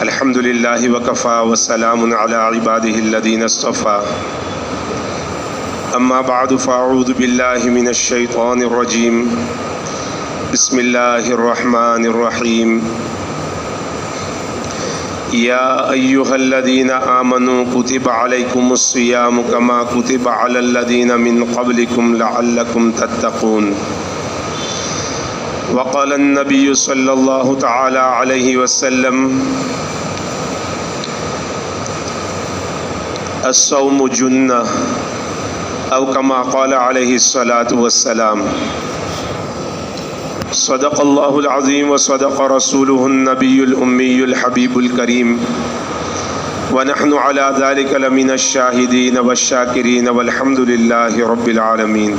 الحمد لله وكفى وسلام على عباده الذين اصطفى أما بعد فأعوذ بالله من الشيطان الرجيم بسم الله الرحمن الرحيم يا أيها الذين آمنوا كتب عليكم الصيام كما كتب على الذين من قبلكم لعلكم تتقون وقال النبي صلى الله تعالى عليه وسلم الصوم جنة أو كما قال عليه الصلاة والسلام صدق الله العظيم وصدق رسوله النبي الأمي الحبيب الكريم ونحن على ذلك لمن الشاهدين والشاكرين والحمد لله رب العالمين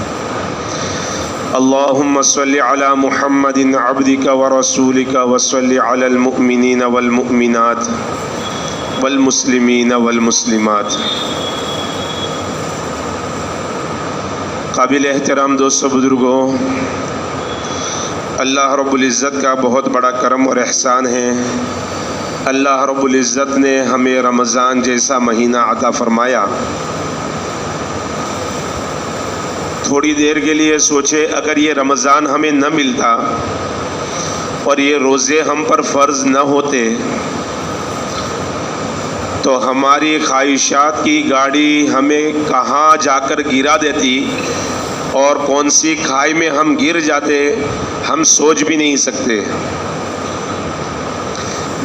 اللهم صل على محمد عبدك ورسولك وصل على المؤمنين والمؤمنات والمسلمین والمسلمات۔ قابل احترام دوستو بزرگوں، اللہ رب العزت کا بہت بڑا کرم اور احسان ہے۔ اللہ رب العزت نے ہمیں رمضان جیسا مہینہ عطا فرمایا۔ تھوڑی دیر کے لیے سوچے، اگر یہ رمضان ہمیں نہ ملتا اور یہ روزے ہم پر فرض نہ ہوتے تو ہماری خواہشات کی گاڑی ہمیں کہاں جا کر گرا دیتی اور کون سی کھائی میں ہم گر جاتے ہم سوچ بھی نہیں سکتے۔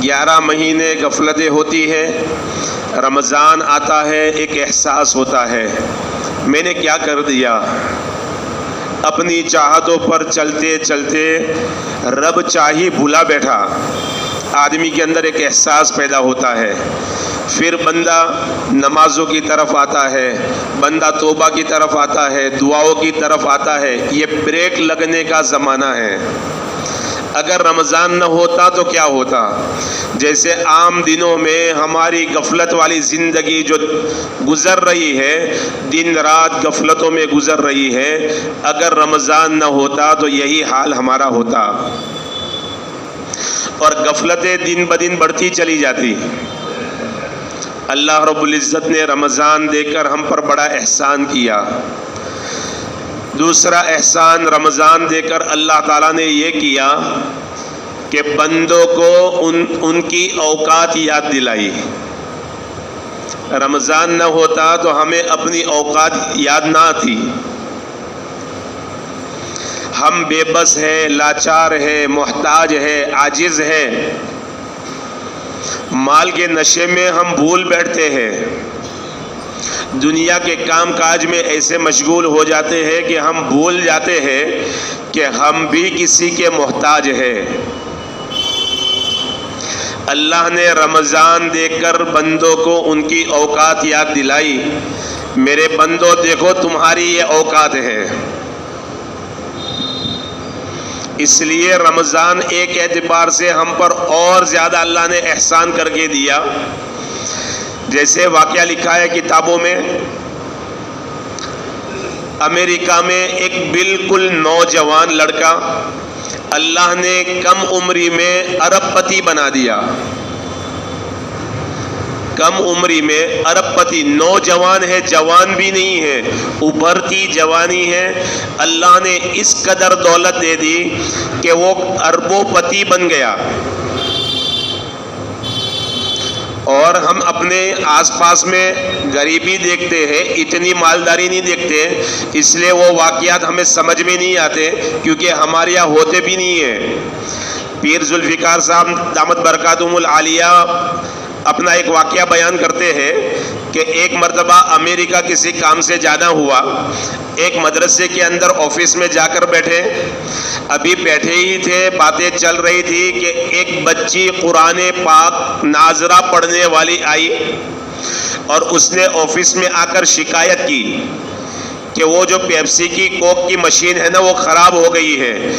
11 مہینے غفلتیں ہوتی ہے، رمضان آتا ہے، ایک احساس ہوتا ہے میں نے کیا کر دیا۔ اپنی چاہتوں پر چلتے چلتے رب چاہی بھولا بیٹھا، آدمی کے اندر ایک احساس پیدا ہوتا ہے۔ پھر بندہ نمازوں کی طرف آتا ہے، بندہ توبہ کی طرف آتا ہے، دعاؤں کی طرف آتا ہے۔ یہ بریک لگنے کا زمانہ ہے۔ اگر رمضان نہ ہوتا تو کیا ہوتا؟ جیسے عام دنوں میں ہماری غفلت والی زندگی جو گزر رہی ہے، دن رات غفلتوں میں گزر رہی ہے، اگر رمضان نہ ہوتا تو یہی حال ہمارا ہوتا اور غفلتیں دن بدن بڑھتی چلی جاتی۔ اللہ رب العزت نے رمضان دے کر ہم پر بڑا احسان کیا۔ دوسرا احسان رمضان دے کر اللہ تعالیٰ نے یہ کیا کہ بندوں کو ان کی اوقات یاد دلائی۔ رمضان نہ ہوتا تو ہمیں اپنی اوقات یاد نہ آتی۔ ہم بے بس ہیں، لاچار ہیں، محتاج ہیں، عاجز ہیں۔ مال کے نشے میں ہم بھول بیٹھتے ہیں، دنیا کے کام کاج میں ایسے مشغول ہو جاتے ہیں کہ ہم بھول جاتے ہیں کہ ہم بھی کسی کے محتاج ہیں۔ اللہ نے رمضان دے کر بندوں کو ان کی اوقات یاد دلائی۔ میرے بندوں دیکھو تمہاری یہ اوقات ہے۔ اس لیے رمضان ایک اعتبار سے ہم پر اور زیادہ اللہ نے احسان کر کے دیا۔ جیسے واقعہ لکھا ہے کتابوں میں، امریکہ میں ایک بالکل نوجوان لڑکا اللہ نے کم عمری میں ارب پتی بنا دیا۔ کم عمری میں ارب پتی، نوجوان ہے، جوان بھی نہیں ہے، ابھرتی جوانی ہے۔ اللہ نے اس قدر دولت دے دی کہ وہ اربوں پتی بن گیا۔ اور ہم اپنے آس پاس میں غریبی دیکھتے ہیں، اتنی مالداری نہیں دیکھتے، اس لیے وہ واقعات ہمیں سمجھ میں نہیں آتے کیونکہ ہمارے یہاں ہوتے بھی نہیں ہیں۔ پیر ذوالفقار صاحب دامت برکاتہم العالیہ اپنا ایک واقعہ بیان کرتے ہیں کہ ایک مرتبہ امریکہ کسی کام سے جانا ہوا، ایک مدرسے کے اندر آفس میں جا کر بیٹھے، ابھی بیٹھے ہی تھے، باتیں چل رہی تھی کہ ایک بچی قرآن پاک ناظرہ پڑھنے والی آئی اور اس نے آفس میں آ کر شکایت کی کہ وہ جو پیپسی کی کوک کی مشین ہے نا وہ خراب ہو گئی ہے،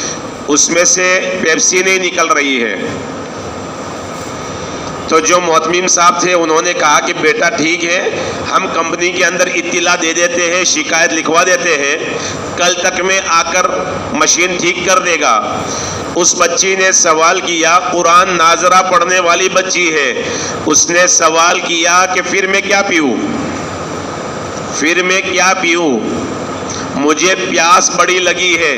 اس میں سے پیپسی نہیں نکل رہی ہے۔ تو جو محتمیم صاحب تھے انہوں نے کہا کہ بیٹا ٹھیک ہے، ہم کمپنی کے اندر اطلاع دے دیتے ہیں، شکایت لکھوا دیتے ہیں، کل تک میں آ کر مشین ٹھیک کر دے گا۔ اس بچی نے سوال کیا، قرآن ناظرہ پڑھنے والی بچی ہے، اس نے سوال کیا کہ پھر میں کیا پیوں، پھر میں کیا پیوں، مجھے پیاس بڑی لگی ہے۔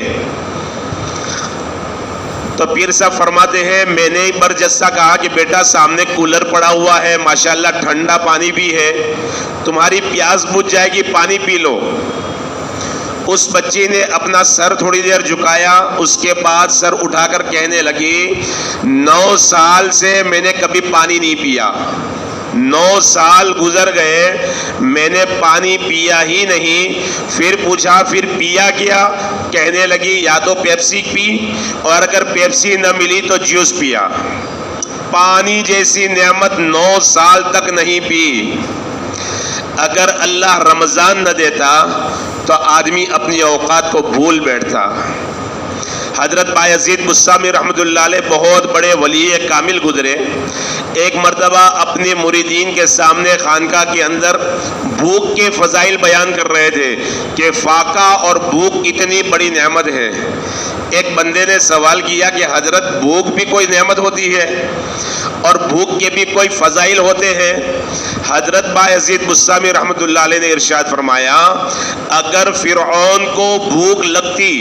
تو پیر صاحب فرماتے ہیں میں نے برجستہ کہا کہ بیٹا سامنے کولر پڑا ہوا ہے، ماشاءاللہ ٹھنڈا پانی بھی ہے، تمہاری پیاس بجھ جائے گی، پانی پی لو۔ اس بچی نے اپنا سر تھوڑی دیر جھکایا، اس کے بعد سر اٹھا کر کہنے لگی 9 سال سے میں نے کبھی پانی نہیں پیا، 9 سال گزر گئے میں نے پانی پیا ہی نہیں۔ پھر پوچھا پھر پیا کیا؟ کہنے لگی یا تو پیپسی پی، اور اگر پیپسی نہ ملی تو جوس پیا۔ پانی جیسی نعمت 9 سال تک نہیں پی۔ اگر اللہ رمضان نہ دیتا تو آدمی اپنی اوقات کو بھول بیٹھتا۔ حضرت بایزید بستامی رحمۃ اللہ علیہ بہت بڑے ولی کامل گزرے، ایک مرتبہ اپنے مریدین کے سامنے خانقاہ کے اندر بھوک کے فضائل بیان کر رہے تھے کہ فاقہ اور بھوک کتنی بڑی نعمت ہے۔ ایک بندے نے سوال کیا کہ حضرت بھوک بھی کوئی نعمت ہوتی ہے اور بھوک کے بھی کوئی فضائل ہوتے ہیں؟ حضرت بایزید بستامی رحمۃ اللہ علیہ نے ارشاد فرمایا اگر فرعون کو بھوک لگتی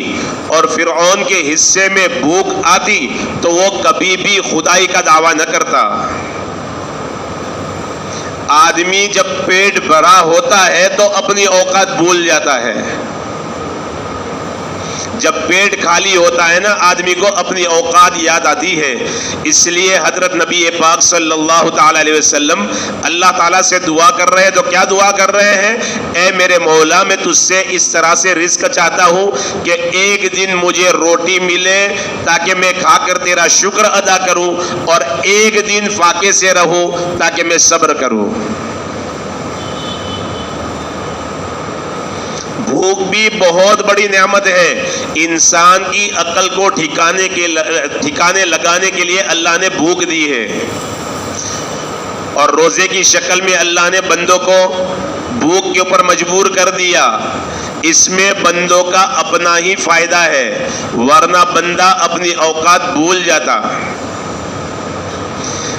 اور فرعون کے حصے میں بھوک آتی تو وہ کبھی بھی خدائی کا دعویٰ نہ کرتا۔ آدمی جب پیٹ بھرا ہوتا ہے تو اپنی اوقات بھول جاتا ہے، جب پیٹ خالی ہوتا ہے نا آدمی کو اپنی اوقات یاد آتی ہے۔ اس لیے حضرت نبی پاک صلی اللہ تعالی علیہ وسلم اللہ تعالیٰ سے دعا کر رہے ہیں تو کیا دعا کر رہے ہیں؟ اے میرے مولا میں تجھ سے اس طرح سے رزق چاہتا ہوں کہ ایک دن مجھے روٹی ملے تاکہ میں کھا کر تیرا شکر ادا کروں، اور ایک دن فاقے سے رہوں تاکہ میں صبر کروں۔ بھوک بھی بہت بڑی نعمت ہے۔ انسان کی عقل کو ٹھکانے لگانے کے لیے اللہ نے بھوک دی ہے، اور روزے کی شکل میں اللہ نے بندوں کو بھوک کے اوپر مجبور کر دیا۔ اس میں بندوں کا اپنا ہی فائدہ ہے، ورنہ بندہ اپنی اوقات بھول جاتا۔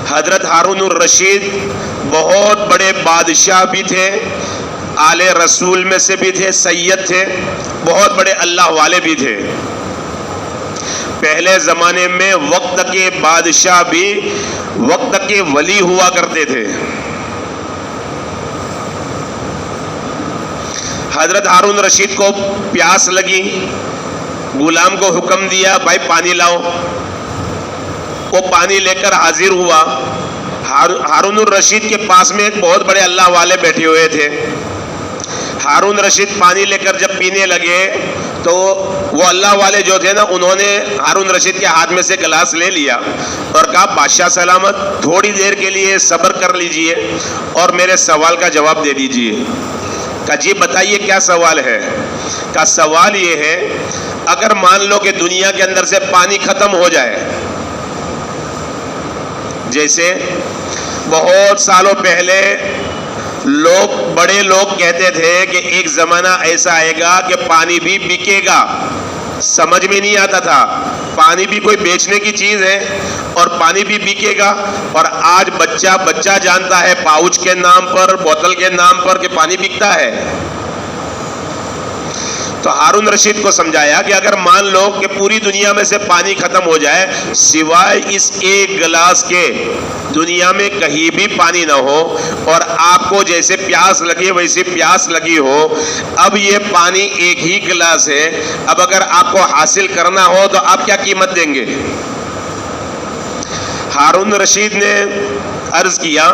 حضرت ہارون الرشید بہت بڑے بادشاہ بھی تھے، آل رسول میں سے بھی تھے، سید تھے، بہت بڑے اللہ والے بھی تھے۔ پہلے زمانے میں وقت کے بادشاہ بھی وقت کے ولی ہوا کرتے تھے۔ حضرت ہارون رشید کو پیاس لگی، غلام کو حکم دیا بھائی پانی لاؤ، وہ پانی لے کر حاضر ہوا۔ ہارون الرشید کے پاس میں ایک بہت بڑے اللہ والے بیٹھے ہوئے تھے۔ ہارون رشید پانی لے کر جب پینے لگے تو وہ اللہ والے جو تھے نا انہوں نے ہارون رشید کے ہاتھ میں سے گلاس لے لیا اور کہا بادشاہ سلامت، تھوڑی دیر کے لیے صبر کر لیجئے اور میرے سوال کا جواب دے دیجئے۔ کہا جی بتائیے کیا سوال ہے؟ کہا سوال یہ ہے اگر مان لو کہ دنیا کے اندر سے پانی ختم ہو جائے، جیسے بہت سالوں پہلے بڑے لوگ کہتے تھے کہ ایک زمانہ ایسا آئے گا کہ پانی بھی بکے گا، سمجھ میں نہیں آتا تھا پانی بھی کوئی بیچنے کی چیز ہے اور پانی بھی بکے گا، اور آج بچہ جانتا ہے پاؤچ کے نام پر، بوتل کے نام پر کہ پانی بکتا ہے۔ تو ہارون رشید کو سمجھایا کہ اگر مان لو کہ پوری دنیا میں سے پانی ختم ہو جائے سوائے اس ایک گلاس کے، دنیا میں کہیں بھی پانی نہ ہو، اور آپ کو جیسے پیاس لگی ویسی پیاس لگی ہو، اب یہ پانی ایک ہی گلاس ہے، اب اگر آپ کو حاصل کرنا ہو تو آپ کیا قیمت دیں گے؟ ہارون رشید نے عرض کیا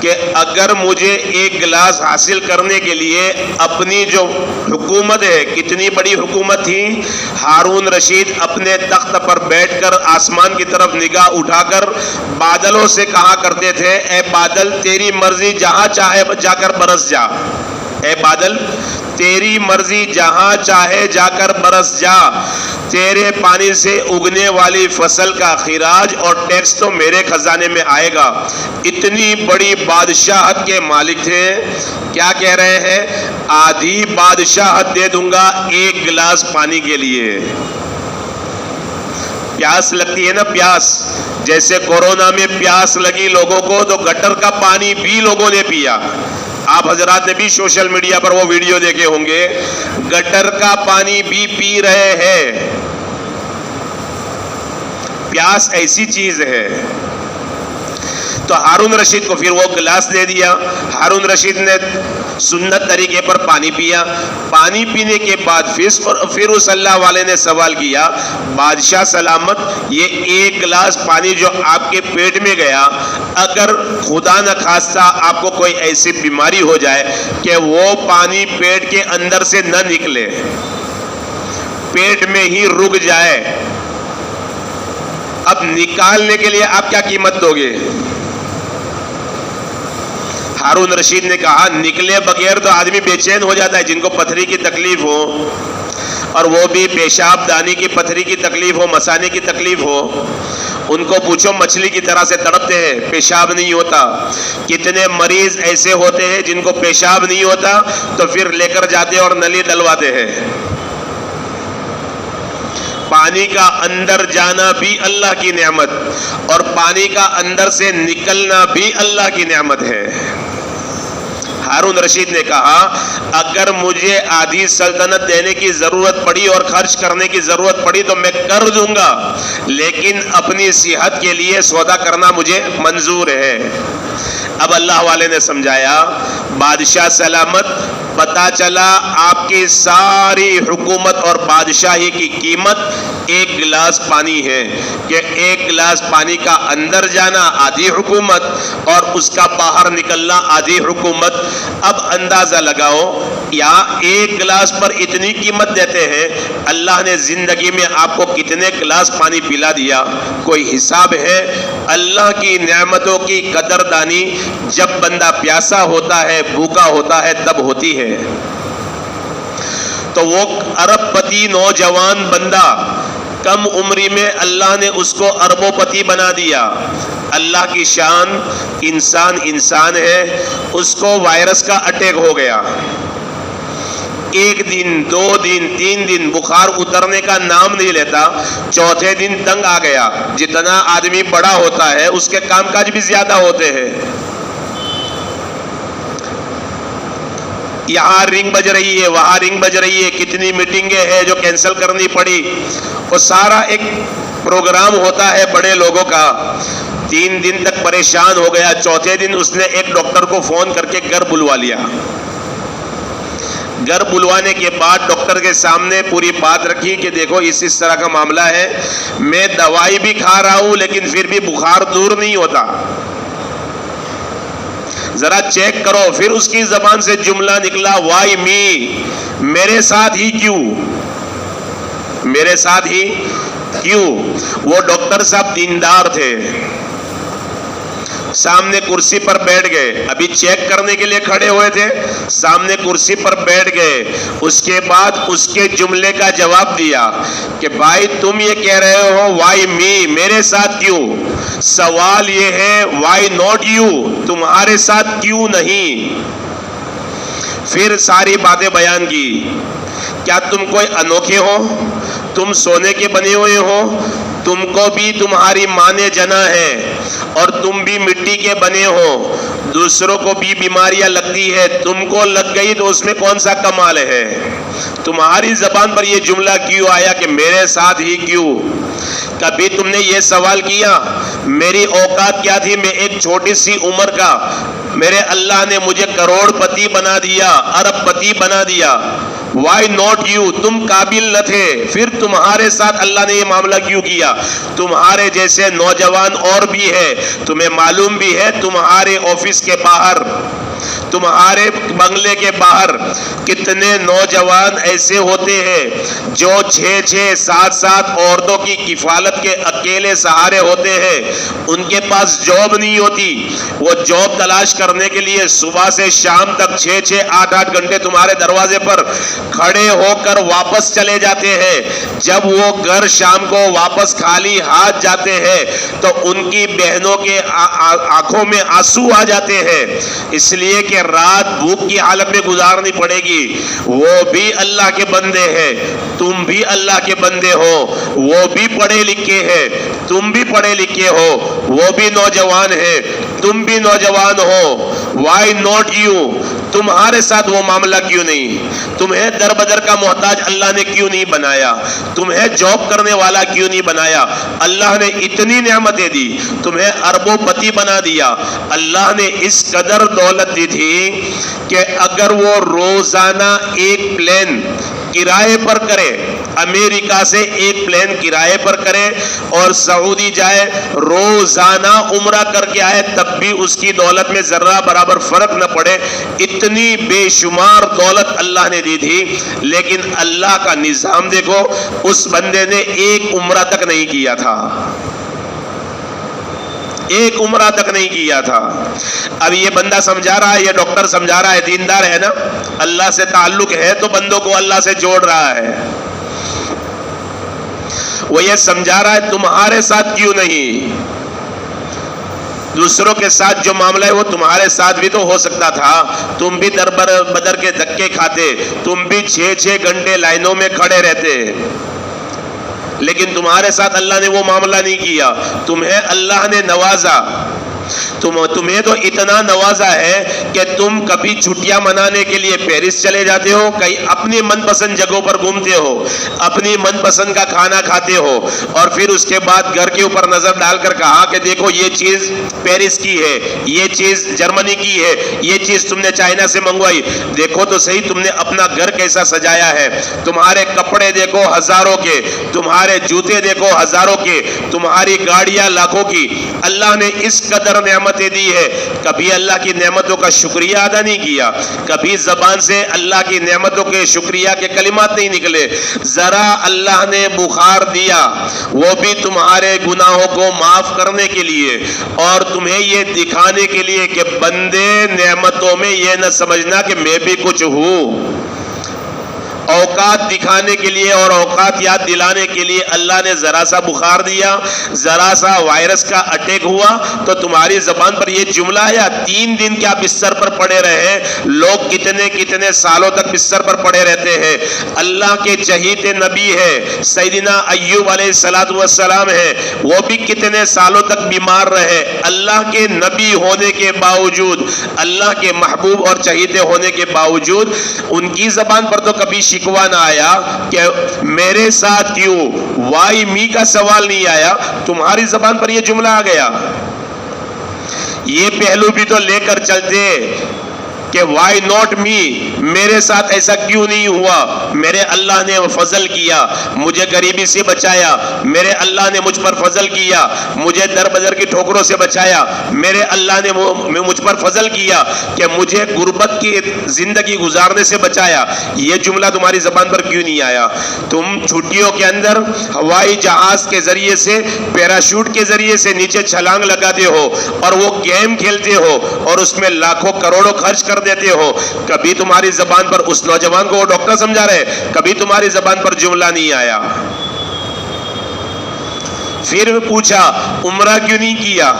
کہ اگر مجھے ایک گلاس حاصل کرنے کے لیے اپنی جو حکومت ہے، کتنی بڑی حکومت تھی، ہارون رشید اپنے تخت پر بیٹھ کر آسمان کی طرف نگاہ اٹھا کر بادلوں سے کہا کرتے تھے اے بادل تیری مرضی جہاں چاہے جا کر برس جا، اے بادل تیری مرضی، جہاں چاہے جا کر برس جا، تیرے پانی سے اگنے والی فصل کا خراج اور ٹیکس تو میرے خزانے میں آئے گا۔ اتنی بڑی بادشاہت کے مالک تھے، کیا کہہ رہے ہیں؟ آدھی بادشاہت دے دوں گا ایک گلاس پانی کے لیے۔ پیاس لگتی ہے نا، پیاس، جیسے کورونا میں پیاس لگی لوگوں کو تو گٹر کا پانی بھی لوگوں نے پیا۔ آپ حضرات نے بھی سوشل میڈیا پر وہ ویڈیو دیکھے ہوں گے، گٹر کا پانی بھی پی رہے ہیں۔ پیاس ایسی چیز ہے۔ تو ہارون رشید کو پھر وہ گلاس دے دیا، ہارون رشید نے سنت طریقے پر پانی پیا۔ پانی پینے کے بعد پھر اس اللہ والے نے سوال کیا، بادشاہ سلامت، یہ ایک گلاس پانی جو آپ کے پیٹ میں گیا، اگر خدا نہ خواستہ آپ کو کوئی ایسی بیماری ہو جائے کہ وہ پانی پیٹ کے اندر سے نہ نکلے، پیٹ میں ہی رک جائے، اب نکالنے کے لیے آپ کیا قیمت دو گے؟ ہارون رشید نے کہا، نکلے بغیر تو آدمی بے چین ہو جاتا ہے، جن کو پتھری کی تکلیف ہو، اور وہ بھی پیشاب دانی کی پتھری کی تکلیف ہو، مثانے کی تکلیف ہو، ان کو پوچھو مچھلی کی طرح سے تڑپتے ہیں، پیشاب نہیں ہوتا۔ کتنے مریض ایسے ہوتے ہیں جن کو پیشاب نہیں ہوتا تو پھر لے کر جاتے اور نلی ڈلواتے ہیں۔ پانی کا اندر جانا بھی اللہ کی نعمت، اور پانی کا اندر سے نکلنا بھی اللہ کی نعمت ہے۔ ہارون رشید نے کہا، اگر مجھے آدھی سلطنت دینے کی ضرورت پڑی اور خرچ کرنے کی ضرورت پڑی تو میں کر دوں گا، لیکن اپنی صحت کے لیے سودا کرنا مجھے منظور ہے۔ اب اللہ والے نے سمجھایا، بادشاہ سلامت، پتا چلا آپ کی ساری حکومت اور بادشاہی کی قیمت ایک گلاس پانی ہے، کہ ایک گلاس پانی کا اندر جانا آدھی حکومت اور اس کا باہر نکلنا آدھی حکومت۔ اب اندازہ لگاؤ، یا ایک گلاس پر اتنی قیمت دیتے ہیں، اللہ نے زندگی میں آپ کو کتنے گلاس پانی پلا دیا، کوئی حساب ہے؟ اللہ کی نعمتوں کی قدردانی جب بندہ پیاسا ہوتا ہے، بھوکا ہوتا ہے، تب ہوتی ہے۔ تو وہ ارب پتی نوجوان بندہ کم عمری میں اللہ نے اس کو اربوں پتی بنا دیا۔ اللہ کی شان، انسان ہے، اس کو وائرس کا اٹیک ہو گیا، ایک دن، 2 دن، 3 دن بخار اترنے کا نام نہیں لیتا، چوتھے دن تنگ آ گیا۔ جتنا آدمی بڑا ہوتا ہے اس کے کام کاج بھی زیادہ ہوتے ہیں۔ یہاں رنگ بج رہی ہے، وہاں رنگ بج رہی ہے، کتنی میٹنگیں ہیں جو کینسل کرنی پڑی، وہ سارا ایک پروگرام ہوتا ہے بڑے لوگوں کا۔ 3 دن تک پریشان ہو گیا، چوتھے دن اس نے ایک ڈاکٹر کو فون کر کے گھر بلوا لیا۔ گھر بلوانے کے بعد ڈاکٹر کے سامنے پوری بات رکھی کہ دیکھو اس طرح کا معاملہ ہے، میں دوائی بھی کھا رہا ہوں لیکن پھر بھی بخار دور نہیں ہوتا، ذرا چیک کرو۔ پھر اس کی زبان سے جملہ نکلا، وائی می، میرے ساتھ ہی کیوں، میرے ساتھ ہی کیوں؟ وہ ڈاکٹر صاحب دیندار تھے، سامنے کرسی پر بیٹھ گئے، ابھی چیک کرنے کے لیے کھڑے ہوئے تھے، سامنے کرسی پر بیٹھ گئے، اس کے بعد اس کے جملے کا جواب دیا کہ بھائی تم یہ کہہ رہے ہو وائی می، میرے ساتھ کیوں؟ سوال یہ ہے وائی ناٹ یو، تمہارے ساتھ کیوں نہیں؟ پھر ساری باتیں بیان کی، کیا تم کوئی انوکھے ہو؟ تم سونے کے بنے ہوئے ہو، تم کو بھی تمہاری ماں نے جنا ہے، اور تم بھی مٹی کے بنے ہو، دوسروں کو بھی بیماریاں لگتی ہے، تم کو لگ گئی تو اس میں کون سا کمال ہے؟ تمہاری زبان پر یہ جملہ کیوں آیا کہ میرے ساتھ ہی کیوں؟ کبھی تم نے یہ سوال کیا میری اوقات کیا تھی؟ میں ایک چھوٹی سی عمر کا، میرے اللہ نے مجھے کروڑ پتی بنا دیا، ارب پتی بنا دیا، وائی ناٹ یو؟ تم قابل نہ تھے، پھر تمہارے ساتھ اللہ نے یہ معاملہ کیوں کیا؟ تمہارے جیسے نوجوان اور بھی ہے، تمہیں معلوم بھی ہے، تمہارے آفس کے باہر تمہارے بنگلے کے باہر کتنے نوجوان ایسے ہوتے ہیں جو 6-6 7-7 عورتوں کی کفالت کے اکیلے سہارے ہوتے ہیں. ان کے پاس جاب نہیں ہوتی, وہ جاب تلاش کرنے کے لیے صبح سے شام تک 6-6 8-8 گھنٹے تمہارے دروازے پر کھڑے ہو کر واپس چلے جاتے ہیں. جب وہ گھر شام کو واپس خالی ہاتھ جاتے ہیں تو ان کی بہنوں کے آنکھوں میں آنسو آ جاتے ہیں, اس لیے کہ رات بھوک کی حالت میں گزارنی پڑے گی. وہ بھی اللہ کے بندے ہیں, تم بھی اللہ کے بندے ہو. وہ بھی پڑھے لکھے ہیں, تم بھی پڑھے لکھے ہو. وہ بھی نوجوان ہیں, تم بھی نوجوان ہو. Y not you? تمہارے ساتھ وہ معاملہ کیوں نہیں؟ تمہیں در بدر کا محتاج اللہ نے کیوں نہیں بنایا؟ تمہیں جاب کرنے والا کیوں نہیں بنایا؟ اللہ نے اتنی نعمتیں دی, تمہیں اربوں پتی بنا دیا. اللہ نے اس قدر دولت دی تھی کہ اگر وہ روزانہ ایک پلین کرائے پر کرے, امریکہ سے ایک پلین کرائے پر کرے اور سعودی جائے, روزانہ عمرہ کر کے آئے, تب بھی اس کی دولت میں ذرہ برابر فرق نہ پڑے. اتنی بے شمار دولت اللہ نے دی تھی, لیکن اللہ کا نظام دیکھو, اس بندے نے ایک عمرہ تک نہیں کیا تھا, ایک عمرہ تک نہیں کیا تھا. اب یہ بندہ سمجھا رہا ہے, یہ ڈاکٹر سمجھا رہا ہے, دیندار ہے نا, اللہ سے تعلق ہے تو بندوں کو اللہ سے جوڑ رہا ہے. وہ یہ سمجھا رہا ہے تمہارے ساتھ کیوں نہیں؟ دوسروں کے ساتھ جو معاملہ ہے وہ تمہارے ساتھ بھی تو ہو سکتا تھا. تم بھی در بدر کے دھکے کھاتے, تم بھی 6-6 گھنٹے لائنوں میں کھڑے رہتے, لیکن تمہارے ساتھ اللہ نے وہ معاملہ نہیں کیا. تمہیں اللہ نے نوازا, تمہیں تو اتنا نوازا ہے کہ تم کبھی چھٹیاں منانے کے لیے پیرس چلے جاتے ہو, کہیں اپنی من پسند جگہوں پر گھومتے ہو, اپنی من پسند کا کھانا کھاتے ہو, اور پھر اس کے بعد گھر کے اوپر نظر ڈال کر کہا کہ دیکھو یہ چیز پیرس کی ہے, یہ چیز جرمنی کی ہے, یہ چیز تم نے چائنا سے منگوائی. دیکھو تو صحیح تم نے اپنا گھر کیسا سجایا ہے. تمہارے کپڑے دیکھو ہزاروں کے, تمہارے جوتے دیکھو ہزاروں کے, تمہاری گاڑیاں لاکھوں کی. اللہ نے اس قدر نعمتیں دی ہے, کبھی اللہ کی نعمتوں کا شکریہ ادا نہیں کیا, کبھی زبان سے اللہ کی نعمتوں کے شکریہ کے کلمات نہیں نکلے. ذرا اللہ نے بخار دیا, وہ بھی تمہارے گناہوں کو معاف کرنے کے لیے اور تمہیں یہ دکھانے کے لیے کہ بندے نعمتوں میں یہ نہ سمجھنا کہ میں بھی کچھ ہوں. اوقات دکھانے کے لیے اور اوقات یاد دلانے کے لیے اللہ نے ذرا سا بخار دیا, ذرا سا وائرس کا اٹیک ہوا تو تمہاری زبان پر یہ جملہ آیا, 3 دن کیا بستر پر پڑے رہے. لوگ کتنے کتنے سالوں تک بستر پر پڑے رہتے ہیں. اللہ کے چہیتے نبی ہے سیدنا ایوب علیہ الصلوۃ والسلام ہے, وہ بھی کتنے سالوں تک بیمار رہے. اللہ کے نبی ہونے کے باوجود, اللہ کے محبوب اور چہیتے ہونے کے باوجود ان کی زبان پر تو کبھی شکوہ نہ آیا کہ میرے ساتھ کیوں, وائی می کا سوال نہیں آیا. تمہاری زبان پر یہ جملہ آ گیا. یہ پہلو بھی تو لے کر چلتے کہ وائی ناٹ می, میرے ساتھ ایسا کیوں نہیں ہوا. میرے اللہ نے فضل کیا, مجھے غریبی سے بچایا, میرے اللہ نے مجھ پر فضل کیا, مجھے در بدر کی ٹھوکروں سے بچایا, میرے اللہ نے مجھ پر فضل کیا کہ مجھے غربت کی زندگی گزارنے سے بچایا. یہ جملہ تمہاری زبان پر کیوں نہیں آیا؟ تم چھٹیوں کے اندر ہوائی جہاز کے ذریعے سے, پیراشوٹ کے ذریعے سے نیچے چھلانگ لگاتے ہو اور وہ گیم کھیلتے ہو اور اس میں لاکھوں کروڑوں خرچ کر دیتے ہو. کبھی تمہاری زبان پر, اس نوجوان کو وہ ڈاکٹر سمجھا رہے, کبھی تمہاری زبان پر جملہ نہیں آیا. پھر پوچھا عمرہ کیوں نہیں کیا؟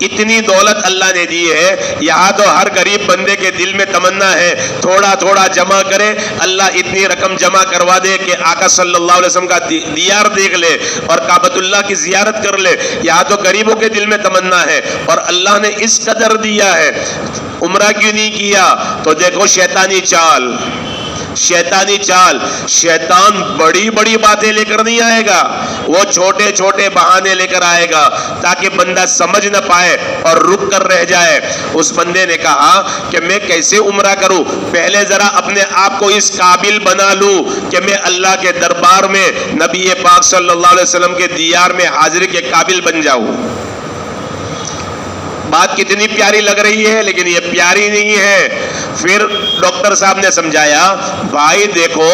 اتنی دولت اللہ نے دی ہے, یہاں تو ہر غریب بندے کے دل میں تمنا ہے تھوڑا تھوڑا جمع کرے, اللہ اتنی رقم جمع کروا دے کہ آقا صلی اللہ علیہ وسلم کا دیار دیکھ لے اور کعبۃ اللہ کی زیارت کر لے. یہاں تو غریبوں کے دل میں تمنا ہے اور اللہ نے اس قدر دیا ہے. عمرہ کیوں نہیں کیا؟ تو دیکھو شیطانی چال, شیطانی چال. شیطان بڑی بڑی باتیں لے کر نہیں آئے گا, وہ چھوٹے چھوٹے بہانے لے کر آئے گا تاکہ بندہ سمجھ نہ پائے اور رک کر رہ جائے. اس بندے نے کہا کہ میں کیسے عمرہ کروں, پہلے ذرا اپنے آپ کو اس قابل بنا لوں کہ میں اللہ کے دربار میں نبی پاک صلی اللہ علیہ وسلم کے دیار میں حاضری کے قابل بن جاؤں. بات کتنی پیاری لگ رہی ہے لیکن یہ پیاری نہیں ہے. پھر ڈاکٹر صاحب نے سمجھایا بھائی دیکھو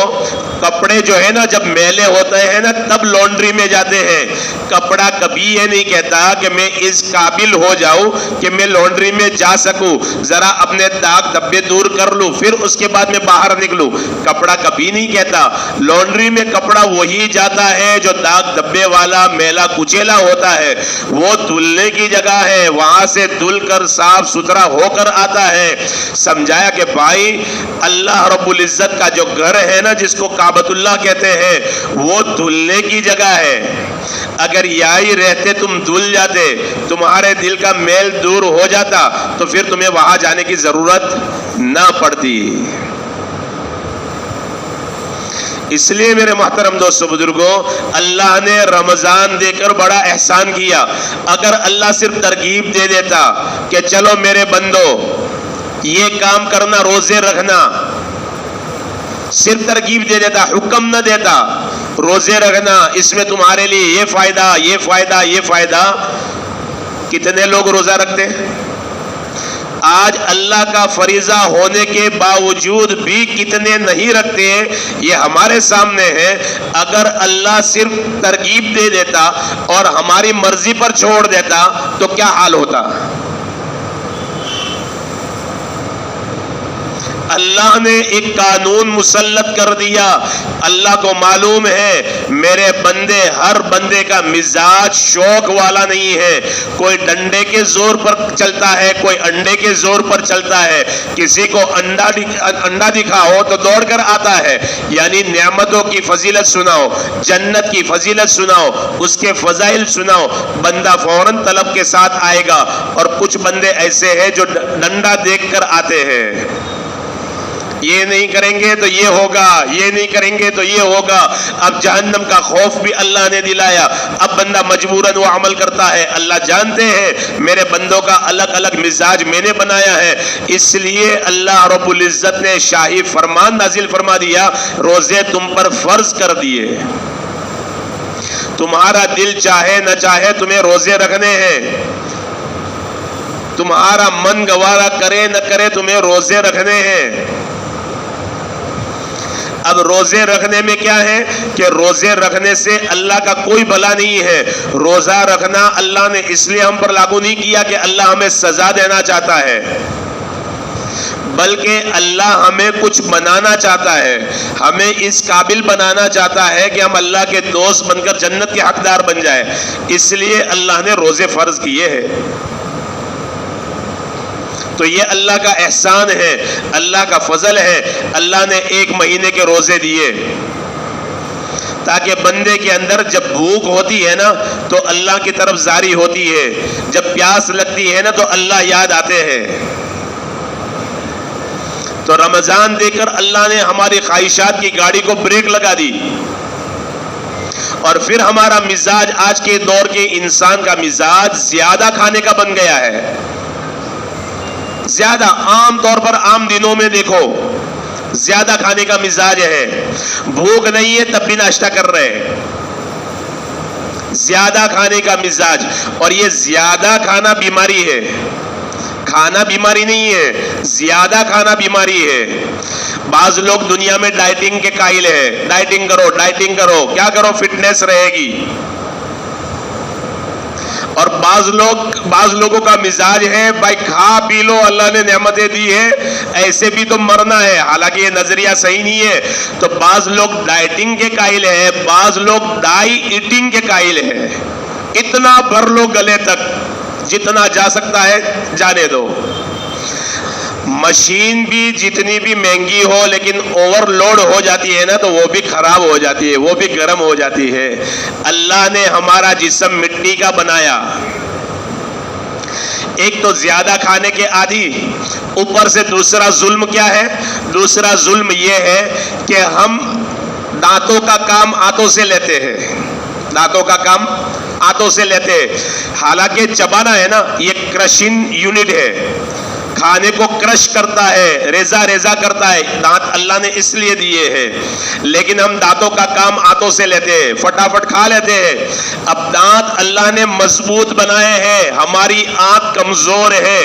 کپڑے جو ہے نا جب میلے ہوتے ہیں نا تب لانڈری میں جاتے ہیں. کپڑا کبھی یہ نہیں کہتا کہ میں اس قابل ہو جاؤں کہ میں لانڈری میں جا سکوں, ذرا اپنے داغ دھبے دور کر لوں پھر اس کے بعد میں باہر نکلوں. کپڑا کبھی نہیں کہتا. لانڈری میں کپڑا وہی جاتا ہے جو داغ دھبے والا میلا کچیلا ہوتا ہے, وہ دھلنے کی جگہ ہے, وہاں سے دھل کر صاف ستھرا ہو کر آتا ہے. سمجھایا کہ بھائی اللہ رب العزت کا جو گھر ہے نا جس کو کعبۃ اللہ کہتے ہیں وہ دھلنے کی جگہ ہے. اگر یہی رہتے تم دھل جاتے, تمہارے دل کا میل دور ہو جاتا تو پھر تمہیں وہاں جانے کی ضرورت نہ پڑتی. اس لیے میرے محترم دوستو بزرگوں, اللہ نے رمضان دے کر بڑا احسان کیا. اگر اللہ صرف ترغیب دے دیتا کہ چلو میرے بندو یہ کام کرنا, روزے رکھنا, صرف ترغیب دے دیتا, حکم نہ دیتا روزے رکھنا, اس میں تمہارے لیے یہ فائدہ یہ فائدہ یہ فائدہ, کتنے لوگ روزہ رکھتے ہیں؟ آج اللہ کا فریضہ ہونے کے باوجود بھی کتنے نہیں رکھتے ہیں, یہ ہمارے سامنے ہے. اگر اللہ صرف ترغیب دے دیتا اور ہماری مرضی پر چھوڑ دیتا تو کیا حال ہوتا؟ اللہ نے ایک قانون مسلط کر دیا. اللہ کو معلوم ہے میرے بندے, ہر بندے کا مزاج شوق والا نہیں ہے. کوئی ڈنڈے کے زور پر چلتا ہے, کوئی انڈے کے زور پر چلتا ہے. کسی کو انڈا دکھاؤ تو دوڑ کر آتا ہے. یعنی نعمتوں کی فضیلت سناؤ, جنت کی فضیلت سناؤ, اس کے فضائل سناؤ, بندہ فوراً طلب کے ساتھ آئے گا. اور کچھ بندے ایسے ہیں جو ڈنڈا دیکھ کر آتے ہیں, یہ نہیں کریں گے تو یہ ہوگا, یہ نہیں کریں گے تو یہ ہوگا. اب جہنم کا خوف بھی اللہ نے دلایا. اب بندہ مجبوراً وہ عمل کرتا ہے. اللہ جانتے ہیں میرے بندوں کا الگ الگ مزاج میں نے بنایا ہے, اس لیے اللہ رب العزت نے شاہی فرمان نازل فرما دیا, روزے تم پر فرض کر دیے. تمہارا دل چاہے نہ چاہے تمہیں روزے رکھنے ہیں, تمہارا من گوارا کرے نہ کرے تمہیں روزے رکھنے ہیں. اب روزے رکھنے میں کیا ہے کہ روزے رکھنے سے اللہ کا کوئی بھلا نہیں ہے. روزہ رکھنا اللہ نے اس لیے ہم پر لاگو نہیں کیا کہ اللہ ہمیں سزا دینا چاہتا ہے, بلکہ اللہ ہمیں کچھ بنانا چاہتا ہے, ہمیں اس قابل بنانا چاہتا ہے کہ ہم اللہ کے دوست بن کر جنت کے حقدار بن جائے. اس لیے اللہ نے روزے فرض کیے ہیں. تو یہ اللہ کا احسان ہے, اللہ کا فضل ہے. اللہ نے 1 مہینے کے روزے دیے تاکہ بندے کے اندر جب بھوک ہوتی ہے نا تو اللہ کی طرف زاری ہوتی ہے, جب پیاس لگتی ہے نا تو اللہ یاد آتے ہیں. تو رمضان دے کر اللہ نے ہماری خواہشات کی گاڑی کو بریک لگا دی. اور پھر ہمارا مزاج, آج کے دور کے انسان کا مزاج زیادہ کھانے کا بن گیا ہے. زیادہ, عام طور پر عام دنوں میں دیکھو زیادہ کھانے کا مزاج ہے. بھوک نہیں ہے تب بھی ناشتہ کر رہے ہیں, زیادہ کھانے کا مزاج. اور یہ زیادہ کھانا بیماری ہے, کھانا بیماری نہیں ہے, زیادہ کھانا بیماری ہے. بعض لوگ دنیا میں ڈائٹنگ کے قائل ہیں, ڈائٹنگ کرو ڈائٹنگ کرو, کیا کرو فٹنس رہے گی. اور بعض لوگوں کا مزاج ہے بھائی کھا پی لو, اللہ نے نعمتیں دی ہے, ایسے بھی تو مرنا ہے. حالانکہ یہ نظریہ صحیح نہیں ہے. تو بعض لوگ ڈائٹنگ کے قائل ہیں, بعض لوگ ڈائی ایٹنگ کے قائل ہیں. اتنا بھر لو گلے تک, جتنا جا سکتا ہے جانے دو. مشین بھی جتنی بھی مہنگی ہو لیکن اوور لوڈ ہو جاتی ہے نا تو وہ بھی خراب ہو جاتی ہے, وہ بھی گرم ہو جاتی ہے. اللہ نے ہمارا جسم مٹی کا بنایا. ایک تو زیادہ کھانے کے عادی, اوپر سے دوسرا ظلم کیا ہے؟ دوسرا ظلم یہ ہے کہ ہم دانتوں کا کام ہاتھوں سے لیتے ہیں, دانتوں کا کام ہاتھوں سے لیتے ہیں. حالانکہ چبانا ہے نا یہ کرشنگ یونٹ ہے, کھانے کو کرش کرتا ہے، ریزہ ریزہ کرتا ہے. دانت اللہ نے اس لیے دیے ہیں، لیکن ہم دانتوں کا کام ہاتھوں سے لیتے ہیں، فٹافٹ کھا لیتے ہیں. اب دانت اللہ نے مضبوط بنائے ہیں، ہماری آنکھ کمزور ہے.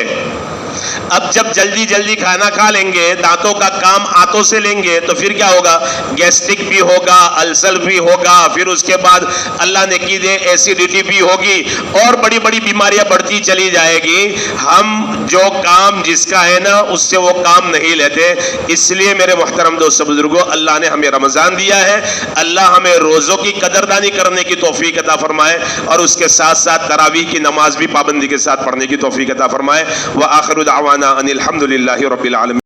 اب جب جلدی جلدی کھانا کھا لیں گے، دانتوں کا کام ہاتھوں سے لیں گے، تو پھر کیا ہوگا؟ گیسٹرک بھی ہوگا، السر بھی ہوگا، پھر اس کے بعد اللہ نے کی دے ایسیڈیٹی بھی ہوگی، اور بڑی بڑی بیماریاں بڑھتی چلی جائے گی. ہم جو کام جس کا ہے نا، اس سے وہ کام نہیں لیتے. اس لیے میرے محترم دوست بزرگوں، اللہ نے ہمیں رمضان دیا ہے، اللہ ہمیں روزوں کی قدردانی کرنے کی توفیق عطا فرمائے، اور اس کے ساتھ ساتھ تراویح کی نماز بھی پابندی کے ساتھ پڑھنے کی توفیق عطا فرمائے. وآخر دعوانا ان الحمد للہ رب العالمین.